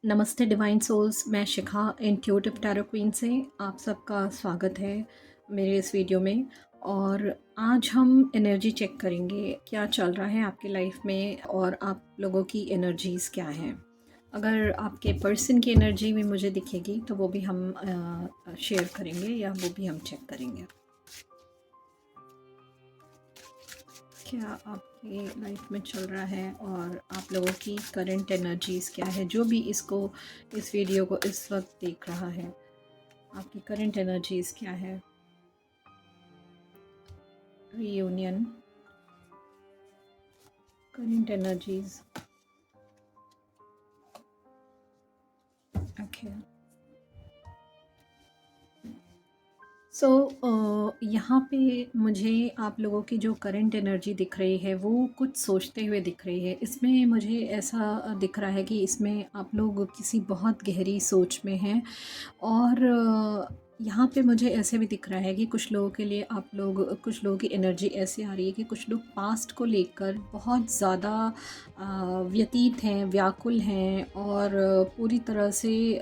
नमस्ते divine souls. मैं शिखा intuitive tarot queen से आप सबका स्वागत है मेरे इस वीडियो में। और आज हम एनर्जी चेक करेंगे क्या चल रहा है आपकी लाइफ में और आप लोगों की एनर्जीज़ क्या हैं। अगर आपके पर्सन की एनर्जी भी मुझे दिखेगी तो वो भी हम शेयर करेंगे या वो भी हम चेक करेंगे। क्या आपकी लाइफ में चल रहा है और आप लोगों की करंट एनर्जीज़ क्या है। जो भी इस वीडियो को इस वक्त देख रहा है, आपकी करंट एनर्जीज़ क्या है। Reunion, current energies. ओके, सो यहाँ पे मुझे आप लोगों की जो करंट एनर्जी दिख रही है वो कुछ सोचते हुए दिख रही है। इसमें मुझे ऐसा दिख रहा है कि इसमें आप लोग किसी बहुत गहरी सोच में हैं। और यहाँ पे मुझे ऐसे भी दिख रहा है कि कुछ लोगों की एनर्जी ऐसे आ रही है कि कुछ लोग पास्ट को लेकर बहुत ज़्यादा व्यतीत हैं, व्याकुल हैं और पूरी तरह से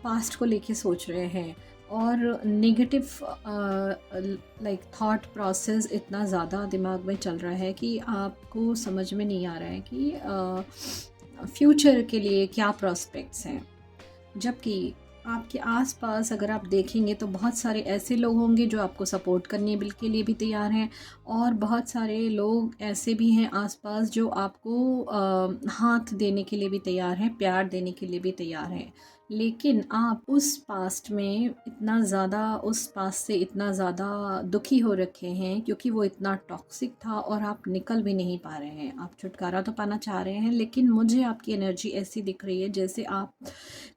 पास्ट को लेके सोच रहे हैं। और नेगेटिव लाइक थॉट प्रोसेस इतना ज़्यादा दिमाग में चल रहा है कि आपको समझ में नहीं आ रहा है कि फ्यूचर के लिए क्या प्रॉस्पेक्ट्स हैं। जबकि आपके आस-पास अगर आप देखेंगे तो बहुत सारे ऐसे लोग होंगे जो आपको सपोर्ट करने के लिए भी तैयार हैं और बहुत सारे लोग ऐसे भी हैं आस-पास जो आपको हाथ देने के लिए भी तैयार हैं, प्यार देने के लिए भी तैयार हैं। लेकिन आप उस पास्ट से इतना ज़्यादा दुखी हो रखे हैं क्योंकि वो इतना टॉक्सिक था और आप निकल भी नहीं पा रहे हैं। आप छुटकारा तो पाना चाह रहे हैं लेकिन मुझे आपकी एनर्जी ऐसी दिख रही है जैसे आप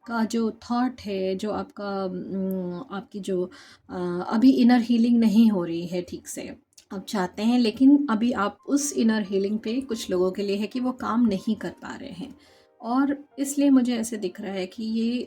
का जो थॉट है, जो आपकी जो अभी इनर हीलिंग नहीं हो रही है ठीक से। आप चाहते हैं लेकिन अभी आप उस इनर हीलिंग पे कुछ लोगों के लिए है कि वो काम नहीं कर पा रहे हैं। और इसलिए मुझे ऐसे दिख रहा है कि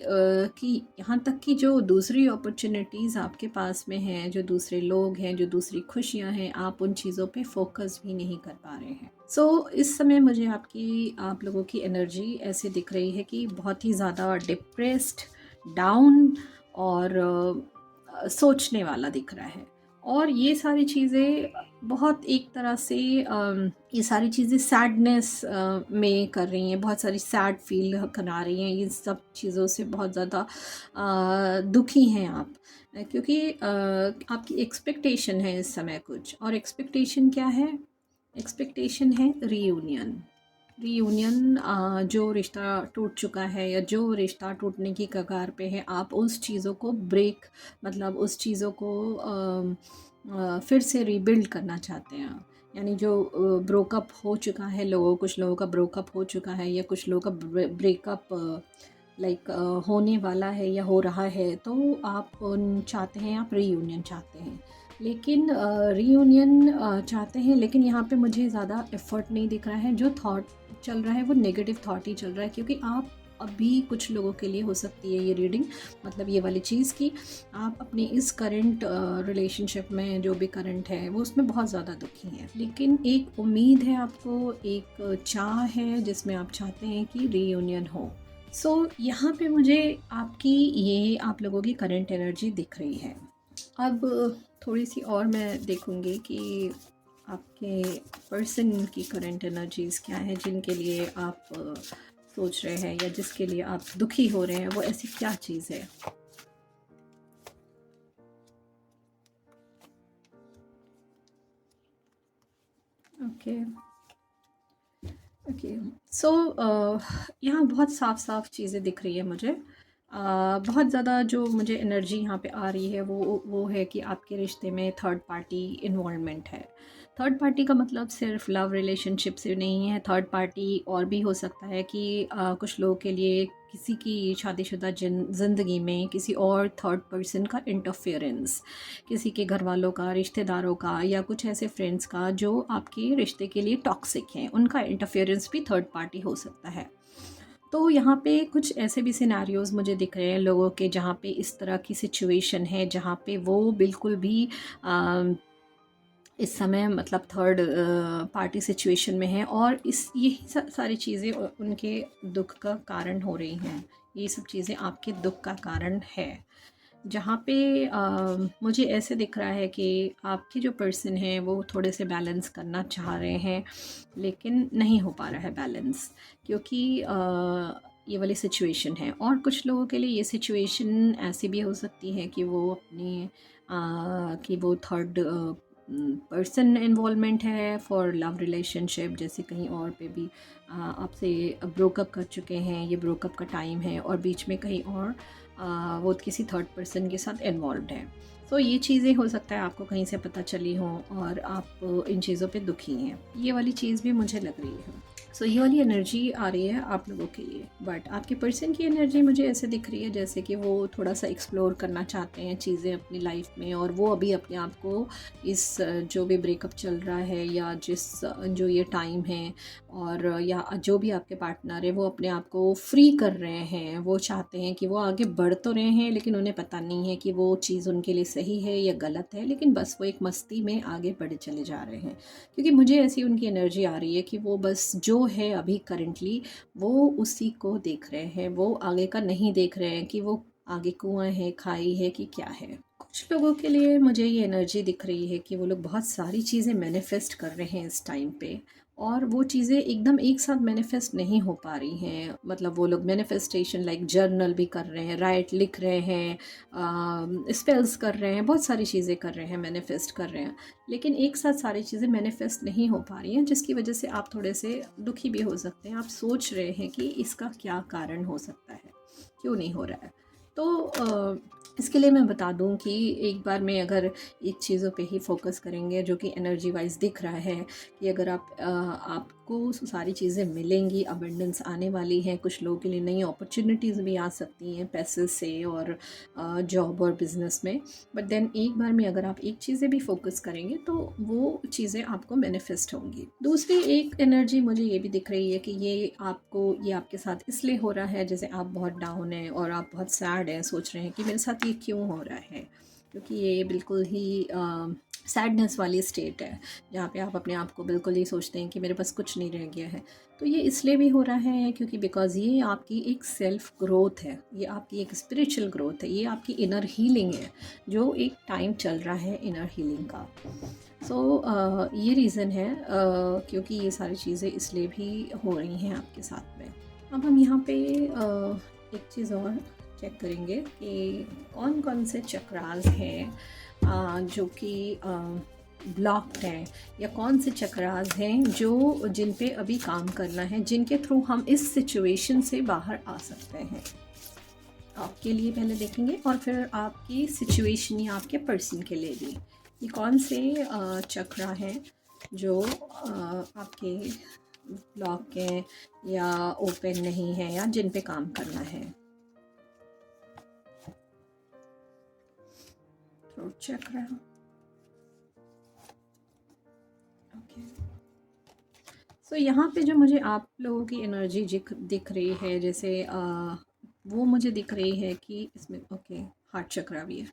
कि यहाँ तक कि जो दूसरी अपॉर्चुनिटीज़ आपके पास में हैं, जो दूसरे लोग हैं, जो दूसरी खुशियाँ हैं, आप उन चीज़ों पे फोकस भी नहीं कर पा रहे हैं। इस समय मुझे आप लोगों की एनर्जी ऐसी दिख रही है कि बहुत ही ज़्यादा डिप्रेस्ड, डाउन और सोचने वाला दिख रहा है। और ये सारी चीज़ें बहुत एक तरह से ये सारी चीज़ें सैडनेस में कर रही हैं, बहुत सारी सैड फील करा रही हैं। ये सब चीज़ों से बहुत ज़्यादा दुखी हैं आप, क्योंकि आपकी एक्सपेक्टेशन है इस समय कुछ। और एक्सपेक्टेशन क्या है? एक्सपेक्टेशन है रीयूनियन। रीयूनियन, जो रिश्ता टूट चुका है या जो रिश्ता टूटने की कगार पे है, आप उस चीज़ों को मतलब उस चीज़ों को फिर से रीबिल्ड करना चाहते हैं। यानी जो ब्रोकअप हो चुका है, कुछ लोगों का ब्रोकअप हो चुका है या कुछ लोगों का ब्रेकअप लाइक होने वाला है या हो रहा है, तो आप चाहते हैं, आप रीयूनियन चाहते हैं। लेकिन रीयूनियन चाहते हैं लेकिन यहाँ पे मुझे ज़्यादा एफ़र्ट नहीं दिख रहा है। जो थॉट चल रहा है वो नेगेटिव थॉट ही चल रहा है, क्योंकि आप अभी कुछ लोगों के लिए हो सकती है ये रीडिंग, मतलब ये वाली चीज़ कि आप अपनी इस करंट रिलेशनशिप में जो भी करंट है वो उसमें बहुत ज़्यादा दुखी हैं। लेकिन एक उम्मीद है आपको, एक चाह है जिसमें आप चाहते हैं कि रीयूनियन हो। यहाँ पे मुझे आप लोगों की करंट एनर्जी दिख रही है। अब थोड़ी सी और मैं देखूँगी कि आपके पर्सन की करंट एनर्जीज़ क्या है, जिनके लिए आप सोच रहे हैं या जिसके लिए आप दुखी हो रहे हैं, वो ऐसी क्या चीज़ है। ओके ओके, सो यहाँ बहुत साफ साफ चीज़ें दिख रही है मुझे। बहुत ज़्यादा जो मुझे एनर्जी यहाँ पे आ रही है वो है कि आपके रिश्ते में थर्ड पार्टी इन्वॉल्वमेंट है। थर्ड पार्टी का मतलब सिर्फ लव रिलेशनशिप से नहीं है। थर्ड पार्टी और भी हो सकता है कि कुछ लोगों के लिए किसी की शादीशुदा ज़िंदगी में किसी और थर्ड पर्सन का इंटरफेरेंस, किसी के घर वालों का, रिश्तेदारों का या कुछ ऐसे फ्रेंड्स का जो आपके रिश्ते के लिए टॉक्सिक हैं, उनका इंटरफेरेंस भी थर्ड पार्टी हो सकता है। तो यहाँ पे कुछ ऐसे भी सिनेरियोज़ मुझे दिख रहे हैं लोगों के, जहाँ पे इस तरह की सिचुएशन है, जहाँ पे वो बिल्कुल भी इस समय मतलब थर्ड पार्टी सिचुएशन में है, और इस यही सारी चीज़ें उनके दुख का कारण हो रही हैं। ये सब चीज़ें आपके दुख का कारण है। जहाँ पे मुझे ऐसे दिख रहा है कि आपके जो पर्सन हैं वो थोड़े से बैलेंस करना चाह रहे हैं, लेकिन नहीं हो पा रहा है बैलेंस, क्योंकि ये वाली सिचुएशन है। और कुछ लोगों के लिए ये सिचुएशन ऐसी भी हो सकती है कि वो अपने कि वो थर्ड पर्सन इन्वॉल्वमेंट है फॉर लव रिलेशनशिप, जैसे कहीं और पे भी आपसे ब्रोकअप कर चुके हैं, ये ब्रोकअप का टाइम है, और बीच में कहीं और वो किसी थर्ड पर्सन के साथ इन्वॉल्व है। तो ये चीज़ें हो सकता है आपको कहीं से पता चली हों और आप इन चीज़ों पे दुखी हैं, ये वाली चीज़ भी मुझे लग रही है। सो ये वाली एनर्जी आ रही है आप लोगों के लिए, बट आपके पर्सन की एनर्जी मुझे ऐसे दिख रही है जैसे कि वो थोड़ा सा एक्सप्लोर करना चाहते हैं चीज़ें अपनी लाइफ में, और वो अभी अपने आप को इस जो भी ब्रेकअप चल रहा है या जो ये टाइम है, और या जो भी आपके पार्टनर है, वो अपने आप को फ्री कर रहे हैं। वो चाहते हैं कि वो आगे बढ़ तो रहे हैं, लेकिन उन्हें पता नहीं है कि वो चीज़ उनके लिए सही है या गलत है, लेकिन बस वो एक मस्ती में आगे बढ़े चले जा रहे हैं। क्योंकि मुझे ऐसी उनकी एनर्जी आ रही है कि वो बस जो है अभी करंटली वो उसी को देख रहे हैं, वो आगे का नहीं देख रहे हैं कि वो आगे कुआं है, खाई है कि क्या है। कुछ लोगों के लिए मुझे ये एनर्जी दिख रही है कि वो लोग बहुत सारी चीज़ें मैनिफेस्ट कर रहे हैं इस टाइम पे, और वो चीज़ें एकदम एक साथ मैनिफेस्ट नहीं हो पा रही हैं। मतलब वो लोग मैनिफेस्टेशन लाइक जर्नल भी कर रहे हैं, राइट लिख रहे हैं, स्पेल्स कर रहे हैं, बहुत सारी चीज़ें कर रहे हैं, मैनिफेस्ट कर रहे हैं, लेकिन एक साथ सारी चीज़ें मैनिफेस्ट नहीं हो पा रही हैं, जिसकी वजह से आप थोड़े से दुखी भी हो सकते हैं। आप सोच रहे हैं कि इसका क्या कारण हो सकता है, क्यों नहीं हो रहा है। तो इसके लिए मैं बता दूं कि एक बार में अगर एक चीज़ों पे ही फोकस करेंगे, जो कि एनर्जी वाइज दिख रहा है कि अगर आपको सारी चीज़ें मिलेंगी, अबंडेंस आने वाली है, कुछ लोगों के लिए नई अपॉर्चुनिटीज़ भी आ सकती हैं पैसे से और जॉब और बिज़नेस में। बट देन एक बार में अगर आप एक चीज़ें भी फोकस करेंगे तो वो चीज़ें आपको मैनिफेस्ट होंगी। दूसरी एक एनर्जी मुझे ये भी दिख रही है कि ये आपके साथ इसलिए हो रहा है जैसे आप बहुत डाउन हैं और आप बहुत सैड हैं, सोच रहे हैं कि मेरे साथ ये क्यों हो रहा है, क्योंकि ये बिल्कुल ही सैडनेस वाली स्टेट है, जहाँ पे आप अपने आप को बिल्कुल ही सोचते हैं कि मेरे पास कुछ नहीं रह गया है। तो ये इसलिए भी हो रहा है क्योंकि बिकॉज़ ये आपकी एक सेल्फ ग्रोथ है, ये आपकी एक स्पिरिचुअल ग्रोथ है, ये आपकी इनर हीलिंग है, जो एक टाइम चल रहा है इनर हीलिंग का। सो ये रीज़न है क्योंकि ये सारी चीज़ें इसलिए भी हो रही हैं आपके साथ में। अब हम यहाँ पे एक चीज़ और चेक करेंगे कि कौन कौन से चक्रास हैं जो कि ब्लॉक्ड हैं, या कौन से चक्रास हैं जो जिन पे अभी काम करना है, जिनके थ्रू हम इस सिचुएशन से बाहर आ सकते हैं। आपके लिए पहले देखेंगे और फिर आपकी सिचुएशन या आपके पर्सन के लिए भी ये कौन से चक्रा हैं जो आपके ब्लॉक हैं या ओपन नहीं है या जिन पे काम करना है। थ्रोट चक्रा, ओके। सो यहाँ पे जो मुझे आप लोगों की एनर्जी दिख रही है, जैसे वो मुझे दिख रही है कि इसमें ओके हार्ट चक्रा भी है।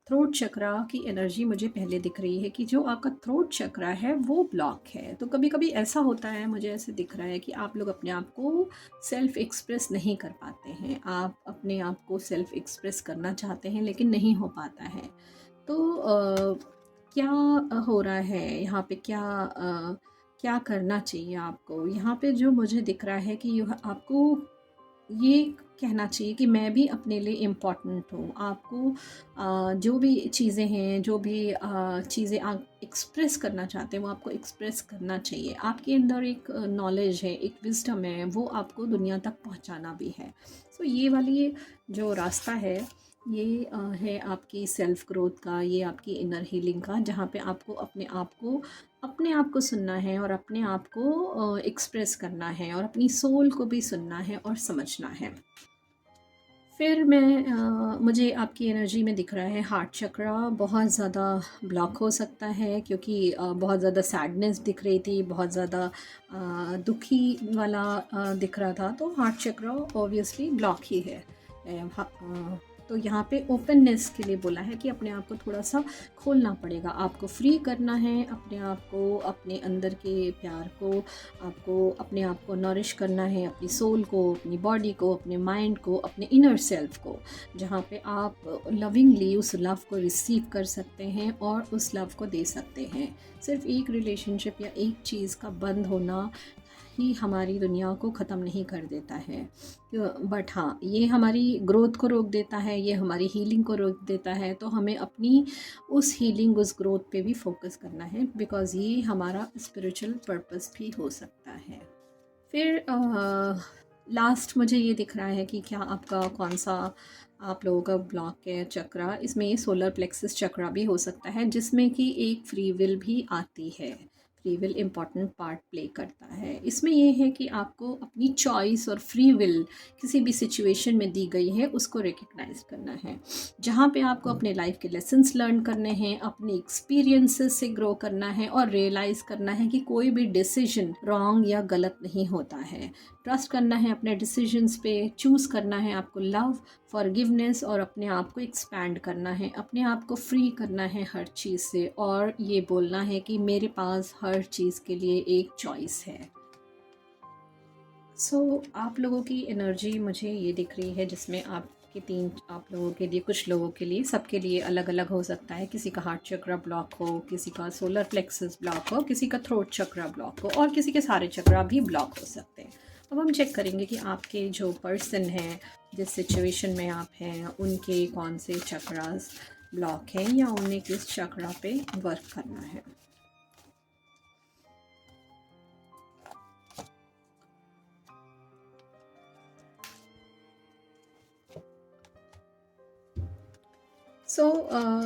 थ्रोट चक्रा की एनर्जी मुझे पहले दिख रही है कि जो आपका थ्रोट चक्रा है वो ब्लॉक है। तो कभी कभी ऐसा होता है, मुझे ऐसे दिख रहा है कि आप लोग अपने आप को सेल्फ एक्सप्रेस नहीं कर पाते हैं। आप अपने आप को सेल्फ एक्सप्रेस करना चाहते हैं लेकिन नहीं हो पाता है। तो क्या हो रहा है यहाँ पे, क्या करना चाहिए आपको? यहाँ पे जो मुझे दिख रहा है कि आपको ये कहना चाहिए कि मैं भी अपने लिए इम्पोर्टेंट हूँ। आपको जो भी चीज़ें हैं, जो भी चीज़ें आप एक्सप्रेस करना चाहते हैं, वो आपको एक्सप्रेस करना चाहिए। आपके अंदर एक नॉलेज है, एक विज़डम है, वो आपको दुनिया तक पहुँचाना भी है। सो ये वाली जो रास्ता है, ये है आपकी सेल्फ ग्रोथ का, ये आपकी इनर हीलिंग का, जहाँ पे आपको अपने आप को सुनना है और अपने आप को एक्सप्रेस करना है और अपनी सोल को भी सुनना है और समझना है। फिर मुझे आपकी एनर्जी में दिख रहा है हार्ट चक्रा बहुत ज़्यादा ब्लॉक हो सकता है, क्योंकि बहुत ज़्यादा सैडनेस दिख रही थी, बहुत ज़्यादा दुखी वाला दिख रहा था। तो हार्ट चक्रा ऑब्वियसली ब्लॉक ही है। तो यहाँ पे ओपननेस के लिए बोला है कि अपने आप को थोड़ा सा खोलना पड़ेगा, आपको फ्री करना है अपने आप को, अपने अंदर के प्यार को, आपको अपने आप को नरिश करना है, अपनी सोल को, अपनी बॉडी को, अपने माइंड को, अपने इनर सेल्फ को, जहाँ पे आप लविंगली उस लव को रिसीव कर सकते हैं और उस लव को दे सकते हैं। सिर्फ एक रिलेशनशिप या एक चीज़ का बंद होना ही हमारी दुनिया को ख़त्म नहीं कर देता है, बट हाँ ये हमारी ग्रोथ को रोक देता है, ये हमारी हीलिंग को रोक देता है। तो हमें अपनी उस हीलिंग, उस ग्रोथ पे भी फोकस करना है, बिकॉज़ ये हमारा स्पिरिचुअल पर्पस भी हो सकता है। फिर लास्ट मुझे ये दिख रहा है कि क्या आपका कौन सा आप लोगों का ब्लॉक है चक्रा, इसमें ये सोलर प्लेक्सस चक्रा भी हो सकता है, जिसमें कि एक फ्री विल भी आती है। Free will important part play करता है। इसमें ये है कि आपको अपनी चॉइस और फ्री विल किसी भी सिचुएशन में दी गई है उसको रिकग्नाइज करना है, जहाँ पे आपको अपने लाइफ के लेसन्स लर्न करने हैं, अपने एक्सपीरियंसेस से ग्रो करना है और रियलाइज़ करना है कि कोई भी डिसीजन रॉन्ग या गलत नहीं होता है। ट्रस्ट करना है अपने डिसीजंस पे, चूज़ करना है आपको लव, फॉरगिवनेस और अपने आप को एक्सपैंड करना है, अपने आप को फ्री करना है हर चीज़ से, और ये बोलना है कि मेरे पास हर चीज़ के लिए एक चॉइस है। आप लोगों की एनर्जी मुझे ये दिख रही है, जिसमें आप लोगों के लिए, कुछ लोगों के लिए, सबके लिए अलग अलग हो सकता है। किसी का हार्ट चक्रा ब्लॉक हो, किसी का सोलर प्लेक्सस ब्लॉक हो, किसी का थ्रोट चक्रा ब्लॉक हो, और किसी के सारे चक्रा भी ब्लॉक हो सकते हैं। अब हम चेक करेंगे कि आपके जो पर्सन हैं, जिस सिचुएशन में आप हैं, उनके कौन से चक्रास ब्लॉक हैं या उन्हें किस चक्रा पे वर्क करना है।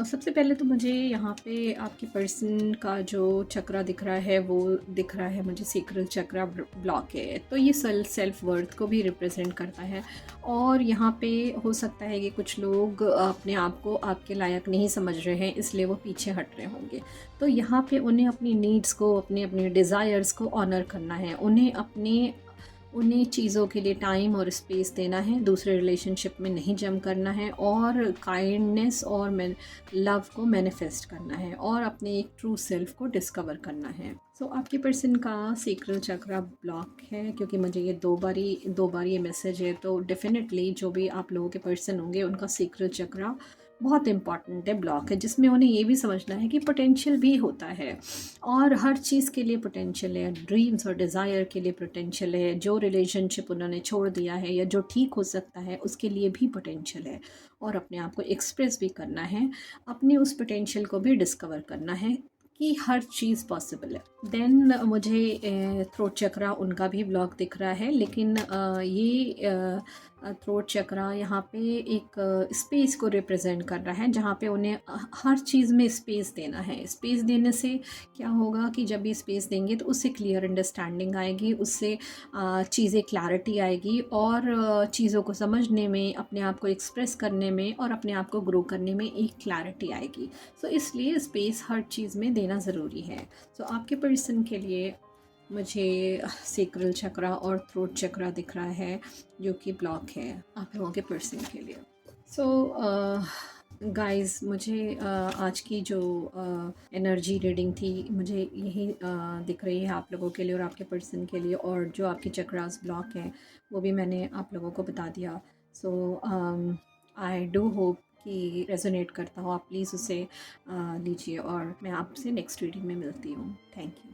सबसे पहले तो मुझे यहाँ पे आपके पर्सन का जो चक्रा दिख रहा है वो दिख रहा है मुझे सेक्रल चक्रा ब्लॉक है। तो ये सेल्फ वर्थ को भी रिप्रेजेंट करता है, और यहाँ पे हो सकता है कि कुछ लोग अपने आप को आपके लायक नहीं समझ रहे हैं, इसलिए वो पीछे हट रहे होंगे। तो यहाँ पे उन्हें अपनी नीड्स को, अपने डिज़ायर्स को ऑनर करना है, उन्हें चीज़ों के लिए टाइम और स्पेस देना है, दूसरे रिलेशनशिप में नहीं जम करना है, और काइंडनेस और लव को मैनिफेस्ट करना है, और अपने एक ट्रू सेल्फ को डिस्कवर करना है। आपके पर्सन का सेक्रल चक्रा ब्लॉक है, क्योंकि मुझे ये दो बार ये मैसेज है, तो डेफिनेटली जो भी आप लोगों के पर्सन होंगे उनका सेक्रल चक्रा बहुत इम्पॉर्टेंट है, ब्लॉक है, जिसमें उन्हें ये भी समझना है कि पोटेंशियल भी होता है, और हर चीज़ के लिए पोटेंशियल है, ड्रीम्स और डिज़ायर के लिए पोटेंशियल है, जो रिलेशनशिप उन्होंने छोड़ दिया है या जो ठीक हो सकता है उसके लिए भी पोटेंशियल है, और अपने आप को एक्सप्रेस भी करना है, अपने उस पोटेंशियल को भी डिस्कवर करना है कि हर चीज़ पॉसिबल है। देन मुझे थ्रोट चक्रा उनका भी ब्लॉक दिख रहा है, लेकिन ये थ्रोट चक्रा यहाँ पे एक स्पेस को रिप्रेजेंट कर रहा है, जहाँ पे उन्हें हर चीज़ में स्पेस देना है। स्पेस देने से क्या होगा कि जब भी स्पेस देंगे तो उससे क्लियर अंडरस्टैंडिंग आएगी, उससे चीज़ें क्लैरिटी आएगी, और चीज़ों को समझने में, अपने आप को एक्सप्रेस करने में और अपने आप को ग्रो करने में एक क्लैरिटी आएगी। इसलिए स्पेस हर चीज़ में देना ज़रूरी है। आपके पर्सन के लिए मुझे सेक्रल चक्रा और थ्रोट चक्रा दिख रहा है, जो कि ब्लॉक है आप लोगों के पर्सन के लिए। गाइस, मुझे आज की जो एनर्जी रीडिंग थी, मुझे यही दिख रही है आप लोगों के लिए और आपके पर्सन के लिए, और जो आपके चक्रास ब्लॉक हैं वो भी मैंने आप लोगों को बता दिया। आई डू होप कि रेजोनेट करता हो, आप प्लीज़ उसे लीजिए, और मैं आपसे नेक्स्ट रीडिंग में मिलती हूँ। Thank you.